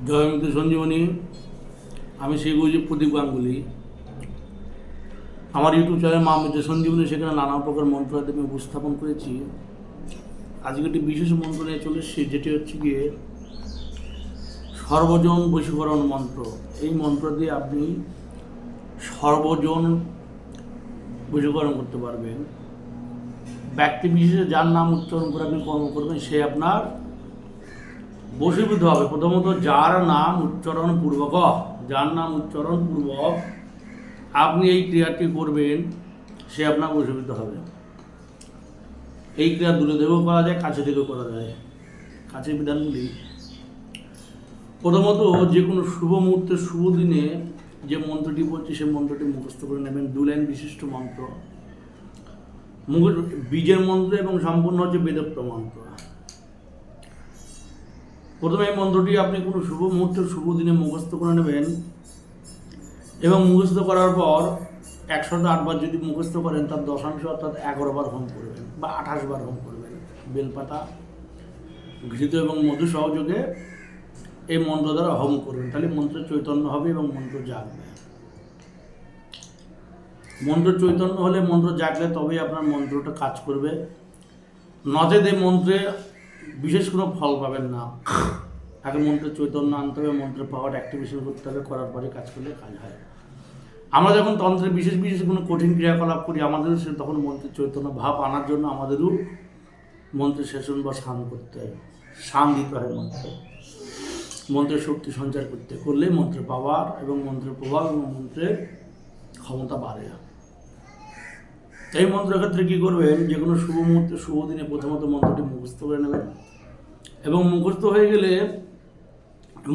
জয়মিত সঞ্জীবনী। আমি সেই গুরুজি প্রদীপ গাঙ্গুলি। আমার ইউটিউব চ্যানেল মা মৃত্যু সঞ্জীবনী, সেখানে নানা প্রকার মন্ত্র আমি উপস্থাপন করেছি। আজকে একটি বিশেষ মন্ত্র নিয়ে চলে এসেছি, যেটি হচ্ছে গিয়ে সর্বজন বশীকরণ মন্ত্র। এই মন্ত্র দিয়ে আপনি সর্বজন বশীকরণ করতে পারবেন। ব্যক্তি বিশেষে যার নাম উচ্চারণ করে আপনি কর্ম করবেন, সে আপনার বশীভূত হবে। প্রথমত যার নাম উচ্চারণ পূর্বক আপনি এই ক্রিয়াটি করবেন, সে আপনার বশীভূত হবে। এই ক্রিয়া দূরে থেকেও করা যায়, কাছে থেকেও করা যায়। কাছের বিধানগুলি, প্রথমত যে কোনো শুভ মুহূর্তে শুভ দিনে যে মন্ত্রটি বলছি সেই মন্ত্রটি মুখস্থ করে নেবেন। 2 লাইন বিশিষ্ট মন্ত্র, বীজের মন্ত্র এবং সম্পূর্ণ হচ্ছে বেদোক্ত মন্ত্র। প্রথমে এই মন্ত্রটি আপনি কোনো শুভ মুহূর্তে শুভ দিনে মুখস্থ করে নেবেন এবং মুখস্থ করার পর 108 বার যদি মুখস্থ করেন, তার দশাংশ অর্থাৎ 11 বার হোম করবেন বা 28 বার হোম করবেন। বেলপাতা, ঘৃত এবং মধু সহযোগে এই মন্ত্র দ্বারা হোম করবেন, তাহলে মন্ত্র চৈতন্য হবে এবং মন্ত্র জাগবে। মন্ত্র চৈতন্য হলে, মন্ত্র জাগলে তবেই আপনার মন্ত্রটা কাজ করবে। নচেত এই মন্ত্রে বিশেষ কোনো ফল পাবেন না। আগে মন্ত্রের চৈতন্য আনতে হবে, মন্ত্রের পাওয়ার অ্যাক্টিভেশন করতে হবে, করার পরে কাজ করলে কাজ হয়। আমরা যখন তন্ত্রের বিশেষ কোনো কঠিন ক্রিয়াকলাপ করি, আমাদেরও সে তখন মন্ত্রের চৈতন্য ভাব আনার জন্য আমাদেরও মন্ত্রের সেশন বা স্নান করতে হয়, স্নান দিতে হয়। মন্ত্রের শক্তি সঞ্চার করলে মন্ত্রের পাওয়ার এবং মন্ত্রের প্রভাব এবং মন্ত্রের ক্ষমতা বাড়ে। এই মন্ত্রের ক্ষেত্রে কী করবেন, যে কোনো শুভ মুহূর্তে শুভ দিনে প্রথমত মন্ত্রটি মুখস্থ করে নেবেন এবং মুখস্থ হয়ে গেলে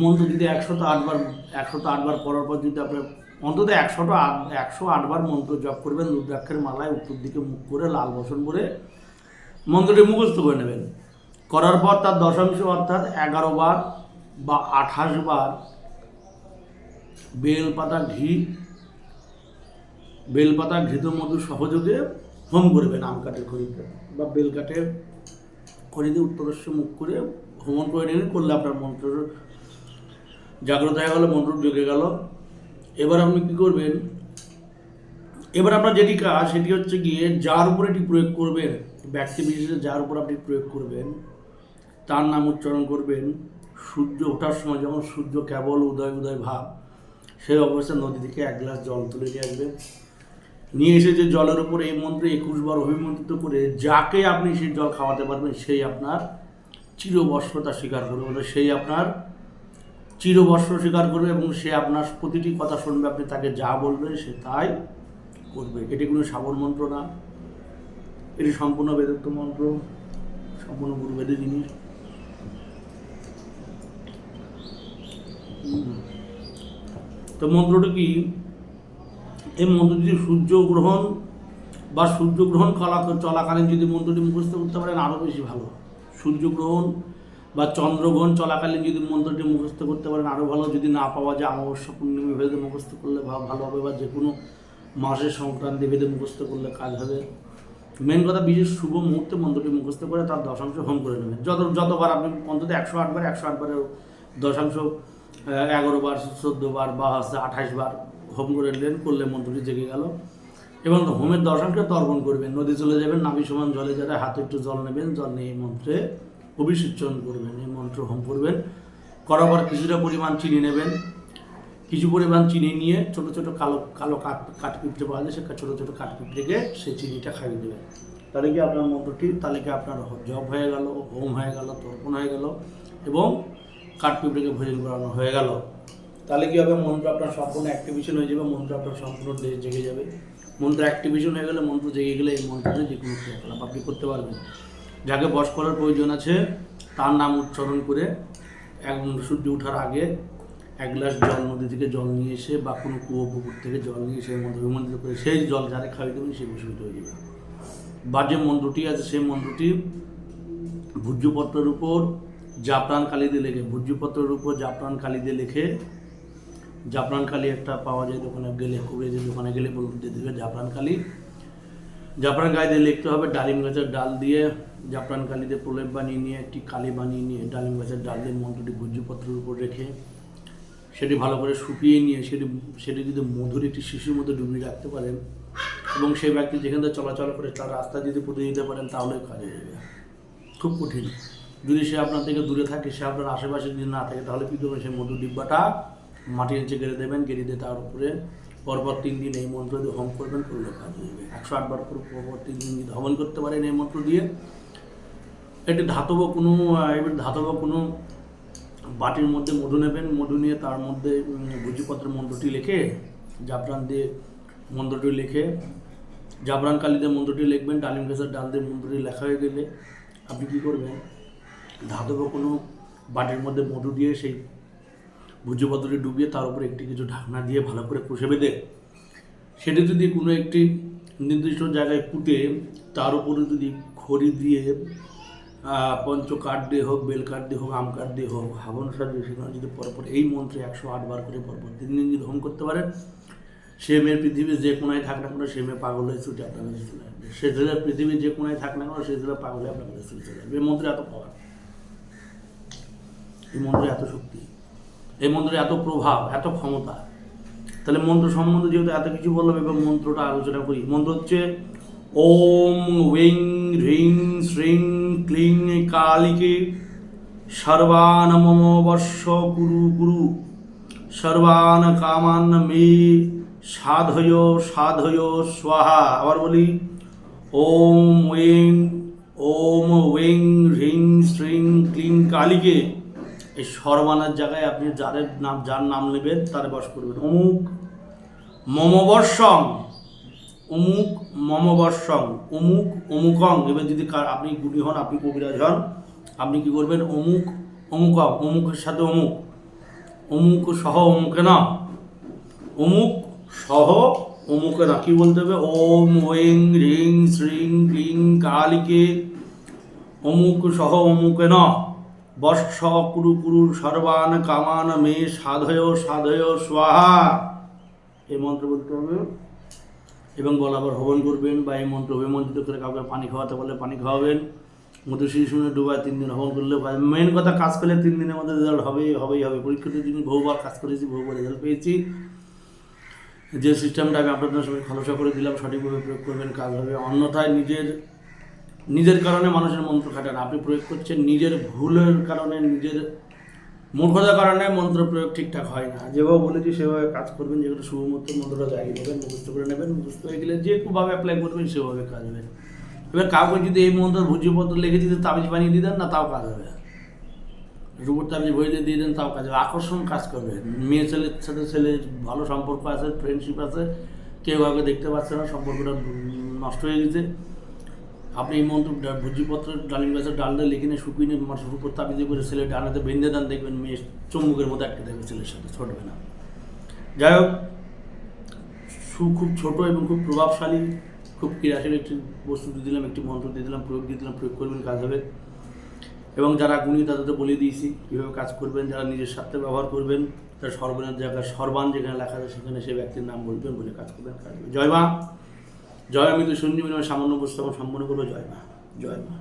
মন্ত্র যদি 108 বার পড়ার পর যদি আপনার অন্তত 108 বার মন্ত্র জপ করবেন, রুদ্রাক্ষের মালায় উত্তর দিকে মুখ করে লাল বসন করে মন্ত্রটি মুখস্থ করে নেবেন। করার পর তার দশাংশ অর্থাৎ 11 বার বা 28 বার বেলপাতা ঘৃত মধু সহযোগে হোম করবেন। আম কাঠের খড়িতে বা বেল কাঠের খড়িতে উত্তরস্য মুখ করে হোমন করে নেবেন। করলে আপনার মন্ত্র জাগ্রত হয়ে গেল, মন্ত্র জেগে গেল। এবার আপনি কী করবেন, এবার আপনার যেটি কাজ সেটি হচ্ছে গিয়ে যার উপর এটি প্রয়োগ করবেন, ব্যক্তি বিশেষে যার উপর আপনি প্রয়োগ করবেন তার নাম উচ্চারণ করবেন। সূর্য ওঠার সময় যখন সূর্য কেবল উদয় ভাব, সেই অবস্থায় নদী থেকে 1 গ্লাস জল তুলে নিয়ে আসবেন। নিয়ে এসে যে জলের উপরে এই মন্ত্রে 21 বার অভিমন্ত্রিত করে যাকে আপনি সেই জল খাওয়াতে পারবেন, সেই আপনার চিরবর্ষতা স্বীকার করবে, সেই আপনার চিরবর্ষ স্বীকার করবে এবং সে আপনার প্রতিটি কথা শুনবে। আপনি তাকে যা বলবেন সে তাই করবে। এটি কোনো সাবর মন্ত্র না, এটি সম্পূর্ণ বেদোক্ত মন্ত্র, সম্পূর্ণ গুরুবেদের জিনিস। তো মন্ত্রটা কি, এই মন্ত্র যদি সূর্যগ্রহণ চলাকালীন যদি মন্ত্রটি মুখস্থ করতে পারেন আরও বেশি ভালো। সূর্যগ্রহণ বা চন্দ্রগ্রহণ চলাকালীন যদি মন্ত্রটি মুখস্থ করতে পারেন আরও ভালো। যদি না পাওয়া যায় অমাবস্যা পূর্ণিমা ভেদে মুখস্থ করলে ভালো হবে, বা যে কোনো মাসের সংক্রান্তি ভেদে মুখস্থ করলে কাজ হবে। মেন কথা, বিশেষ শুভ মুহূর্তে মন্ত্রটি মুখস্থ করে তার দশাংশ হোম করে নেবেন। যতবার আপনি অন্তত 108 বারের দশাংশ 11 বার 14 বার বা 28 বার হোম করে নিলেন, করলে মন্ত্রটি জেগে গেল। এবং হোমের দশাংশ তর্পণ করবেন। নদী চলে যাবেন, নাভি সমান জলে যারা হাতে একটু জল নেবেন, জল নিয়ে এই মন্ত্রে অভিষেচন করবেন, এই মন্ত্র হোম করবেন। করার পর কিছুটা পরিমাণ চিনি নেবেন, কিছু পরিমাণ চিনি নিয়ে ছোটো ছোটো কালো কাঠপিঁপড়ে পাওয়া যায়, সে ছোটো ছোটো কাঠপিঁপড়েকে সেই চিনিটা খাইয়ে দেবেন। তাহলে কি আপনার মন্ত্রটি আপনার জপ হয়ে গেল, হোম হয়ে গেল, তর্পণ হয়ে গেল এবং কাঠপিঁপড়েকে ভোজন করানো হয়ে গেল। তাহলে কী হবে, মন্ত্র আপনার সম্পূর্ণ অ্যাক্টিভেশন হয়ে যাবে, মন্ত্র আপনার সম্পূর্ণ জেগে যাবে। মন্ত্র অ্যাক্টিভেশন হয়ে গেলে, মন্ত্র জেগে গেলে এই মন্ত্রতে যে কোনো ক্রিয়াকলাপ আপনি করতে পারবেন। যাকে বশ করার প্রয়োজন আছে তার নাম উচ্চারণ করে সূর্য ওঠার আগে 1 গ্লাস জল নদী থেকে জল নিয়ে এসে বা কোনো কুয়ো পুকুর থেকে জল নিয়ে এসে মন্ত্র অভিমন্ত্রিত করে সেই জল যারা খাওয়াই দেবেন সে বশীভূত হয়ে যাবে। বা যে মন্ত্রটি আছে সেই মন্ত্রটি ভূর্যপত্রের উপর জাফরান কালি দিয়ে লেখে, ভূর্যপত্রের উপর জাফরান কালি দিয়ে লেখে, জাফরান কালি একটা পাওয়া যায় দোকানে গেলে, কবিরাজের দোকানে গেলে বলতে দেবে জাফরান কালি। জাফরান কালিতে লিখতে হবে ডালিম গাছের ডাল দিয়ে জাফরান কালিতে প্রলেপ বানিয়ে নিয়ে একটি কালি বানিয়ে নিয়ে ডালিম গাছের ডাল দিয়ে মন্ত্রটি ভূজ্যপত্রের উপর রেখে সেটি ভালো করে শুকিয়ে নিয়ে সেটি যদি মধুর একটি শিশুর মধ্যে ডুবিয়ে রাখতে পারেন এবং সেই ব্যক্তি যেখান থেকে চলাচল করে তার রাস্তা যদি পুঁতে দিতে পারেন তাহলে কাজ হয়ে যাবে। খুব কঠিন। যদি সে আপনার থেকে দূরে থাকে, সে আপনার আশেপাশে যদি না থাকে, তাহলে কী করবেন, সেই মধুর ডিব্বাটা মাটির নিচে গেড়ে দেবেন, গেড়ে দিয়ে তার উপরে পরপর 3 দিন এই মন্ত্র দিয়ে হোম করবেন, করলে কাজ হয়ে যাবে। 108 বার করে পরপর 3 দিন যদি হবন করতে পারেন এই মন্ত্র দিয়ে, এটি ধাতব কোনো বাটির মধ্যে মধু নেবেন, মধু নিয়ে তার মধ্যে ভূজ্যপত্রের মন্ত্রটি লিখে জাফরান দিয়ে মন্ত্রটি লিখে জাফরান কালিতে মন্ত্রটি লিখবেন, ডালিম গাছের ডাল দিয়ে মন্ত্রটি লেখা হয়ে গেলে আপনি কী করবেন, ধাতব কোনো বাটির মধ্যে মধু দিয়ে সেই ভূজ্যপত্রটি ডুবিয়ে তার উপরে একটি কিছু ঢাকনা দিয়ে ভালো করে পুষে বেঁধে সেটি যদি কোনো একটি নির্দিষ্ট জায়গায় পুঁতে তার উপরে যদি খড়ি দিয়ে পঞ্চ কাঠ দিয়ে হোক, বেল কাঠ দিয়ে হোক, আম কাঠ দিয়ে হোক, হাবন সাজিয়ে সেখানে যদি পরপর এই মন্ত্রে 108 বার করে পরপর 3 দিন যদি হোম করতে পারেন, সে মেয়ের পৃথিবীর যে কোনায় থাক না কেন সে মেয়ে পাগল হয়ে ছুটে আপনার কাছে চলে আসবে। সে ছেলের পৃথিবীর যে কোনায় থাক না কেন সে ছেলে পাগল হয়ে আপনার কাছে চলে আসবে। এই মন্ত্রে এত পাওয়ার, এই মন্ত্রে এত শক্তি, এই মন্ত্রে এত প্রভাব, এত ক্ষমতা। তাহলে মন্ত্র সম্বন্ধে যেহেতু এত কিছু বললাম, এবার মন্ত্রটা আলোচনা করি। মন্ত্র হচ্ছে ওম ওয়িং হ্রিং শ্রিং ক্লিং কালিকে সর্বান মম বর্ষ কুরু কুরু সর্বান কামান মে সাধয় সাধয় স্বাহা। আবার বলি ওম ওম ওয়িং হ্রিং শ্রিং ক্লিং কালিকে। এই সর্বানের জায়গায় আপনি যার নাম নেবেন তার বশ করবেন। অমুক মমবর্ষং, অমুক মমবর্ষং, অমুক অমুকং। এবার যদি আপনি গুণী হন, আপনি কবিরাজ হন, আপনি কি করবেন, অমুক অমুকং, অমুকের সাথে অমুক, অমুক সহ অমুকে না, অমুক সহ অমুকে না। কি বলতে হবে, ওম ওয়িং হ্রিং শ্রিং ক্লিং কালিকে অমুক সহ অমুকে না বর্ষ কুরু কুরু সর্বান কামান মে সাধয় সাধয় স্বাহা। এই মন্ত্র বলতে হবে এবং বলাবার হবন করবেন, বা এই মন্ত্র অভিমন্ত্রিত করে কাউকে পানি খাওয়াতে বললে পানি খাওয়াবেন। মধু শিশুনে ডুবায় 3 দিন হবন করলে মেন কথা, কাজ করলে 3 দিনের মধ্যে রেজাল্ট হবেই হবে। পরীক্ষাতে যিনি বহুবার কাজ করেছি, বহুবার রেজাল্ট পেয়েছি। যে সিস্টেমটা আমি আপনাদের সঙ্গে খোলাসা করে দিলাম, সঠিকভাবে প্রয়োগ করবেন, কাজ হবে। অন্যথায় নিজের কারণে মানুষের মন্ত্র খাটান, আপনি প্রয়োগ করছেন নিজের ভুলের কারণে, নিজের মূর্খতার কারণে মন্ত্র প্রয়োগ ঠিকঠাক হয় না। যেভাবে বলেছি সেভাবে কাজ করবেন, যেগুলো শুভমূর্ত মন্ত্রটা জাগিয়ে নেবেন, মুখস্থ করে নেবেন, মুখস্থ হয়ে গেলে যেভাবে অ্যাপ্লাই করবেন সেভাবে কাজ হবে। এবার কাউকে যদি এই মন্ত্র ভূজ্যপত্র লিখে দিতে তাবিজ বানিয়ে দিতেন না, তাও কাজ হবে। রুপোর তাবিজ বইতে দিয়ে দেন, তাও কাজ হবে। আকর্ষণ কাজ করবে। মেয়ে ছেলের সাথে ছেলের ভালো সম্পর্ক আছে, ফ্রেন্ডশিপ আছে, কেউ কাউকে দেখতে পাচ্ছে না, সম্পর্কটা নষ্ট হয়ে গেছে। আপনি এই মন্ত্র ভূজ্যপত্রের ডালিম গাছের ডাল দিয়ে লিখে নিয়ে শুকিয়ে নিয়ে মানুষের উপর তাবিজে করে ছেলে ডানাতে বেঁধে দেন, দেখবেন মেয়ে চুম্বকের মতো একটা থাকবে ছেলের সাথে, ছড়বে না। যাই হোক, খুব ছোট এবং খুব প্রভাবশালী, খুব ক্রিয়াশীল একটি বস্তু দিয়ে দিলাম, একটি মন্ত্র দিয়ে দিলাম, প্রয়োগ দিয়ে দিলাম, প্রয়োগ করবেন, কাজ হবে। এবং যারা গুণী তাদের তো বলে দিয়েছি কীভাবে কাজ করবেন। যারা নিজের স্বার্থে ব্যবহার করবেন, তার সর্বনের জায়গায় সর্বান যেখানে লেখা আছে সেখানে সেই ব্যক্তির নাম বলবেন, বলে কাজ করবেন, কাজ হবে। জয় মা, জয় আমি তো সঞ্জীবনী সামান্য উপস্থাপন সম্পন্ন করবো। জয় মা, জয় মা।